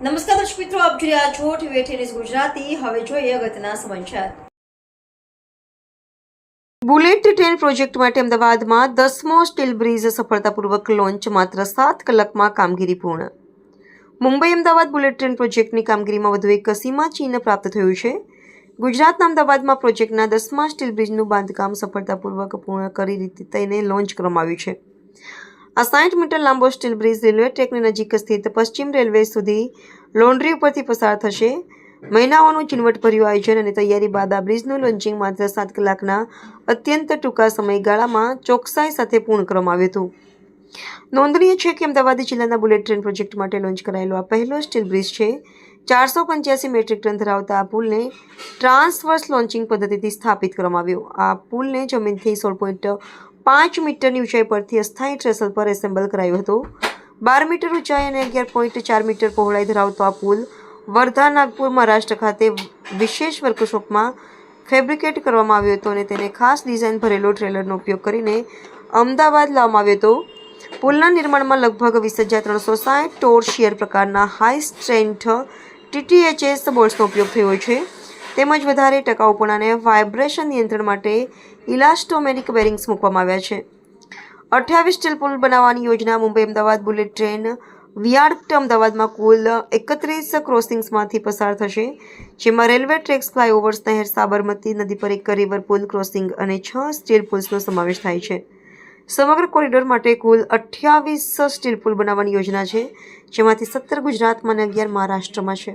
નમસ્કાર દર્શક મિત્રો, આપ જોઈ રહ્યા છો ટીવી ન્યૂઝ ગુજરાતી। હવે જોઈએ અગત્યના સમાચાર। બુલેટ ટ્રેન પ્રોજેક્ટ માટે અમદાવાદમાં 10મો સ્ટીલ બ્રિજ સફળતાપૂર્વક લોન્ચ, માત્ર 7 કલાકમાં કામગીરી પૂર્ણ। મુંબઈ અમદાવાદ બુલેટ ટ્રેન પ્રોજેક્ટની કામગીરીમાં વધુ એક સીમાચિહ્ન પ્રાપ્ત થયું છે। ગુજરાતના અમદાવાદમાં પ્રોજેક્ટના 10મા સ્ટીલ બ્રિજનું બાંધકામ સફળતાપૂર્વક પૂર્ણ કરી તેને લોન્ચ કરવામાં આવ્યું છે। આ 60 મીટર લાંબો સ્ટીલ બ્રિજ રેલવે ટ્રેકની નજીક સ્થિત પશ્ચિમ રેલવે સુધી લોન્ડ્રી ઉપરથી પસાર થશે। મહિનાઓનું ઝીણવટભર્યું આયોજન અને તૈયારી બાદ આ બ્રિજનું લોન્ચિંગ માત્ર 7 કલાકના અત્યંત ટૂંકા સમયગાળામાં ચોકસાઈ સાથે પૂર્ણ કરવામાં આવ્યું હતું। નોંધનીય છે કે અમદાવાદ જિલ્લાના બુલેટ ટ્રેન પ્રોજેક્ટ માટે લોન્ચ કરાયેલો આ પહેલો સ્ટીલ બ્રિજ છે। 485 મેટ્રિક ટન ધરાવતા આ પુલને ટ્રાન્સવર્સ લોન્ચિંગ પદ્ધતિથી સ્થાપિત કરવામાં આવ્યો। આ પુલને જમીનથી 16.5 મીટરની ઊંચાઈ પરથી અસ્થાયી ટ્રેસલ પર એસેમ્બલ કરાયો હતો। 12 મીટર ઊંચાઈ અને 11.4 મીટર પહોળાઈ ધરાવતો આ પુલ વર્ધા, નાગપુર, મહારાષ્ટ્ર ખાતે વિશેષ વર્કશોપમાં ફેબ્રિકેટ કરવામાં આવ્યો હતો અને તેને ખાસ ડિઝાઇન ભરેલો ટ્રેલરનો ઉપયોગ કરીને અમદાવાદ લાવવામાં આવ્યો હતો। પુલના નિર્માણમાં લગભગ 20,360 ટોર શિયર પ્રકારના હાઈ સ્ટ્રેન્થ TTHS બોલ્ટ્સનો ઉપયોગ થયો છે, તેમજ વધારે ટકાઉપણા અને વાઇબ્રેશન નિયંત્રણ માટે ઇલાસ્ટોમેરિક બેરિંગ્સ મૂકવામાં આવ્યા છે। 28 સ્ટીલ પુલ બનાવવાની યોજના મુંબઈ અમદાવાદ બુલેટ ટ્રેન વિયાડક્ટ અમદાવાદમાં કુલ 31 ક્રોસિંગ્સમાંથી પસાર થશે, જેમાં રેલવે ટ્રેક્સ, ફ્લાયઓવર્સ, નહેર, સાબરમતી નદી પર એક રિવર પુલ ક્રોસિંગ અને 6 સ્ટીલ પુલ્સનો સમાવેશ થાય છે। સમગ્ર કોરિડોર માટે કુલ 28 સ્ટીલ પુલ બનાવવાની યોજના છે, જેમાંથી 17 ગુજરાતમાં અને 11 મહારાષ્ટ્રમાં છે।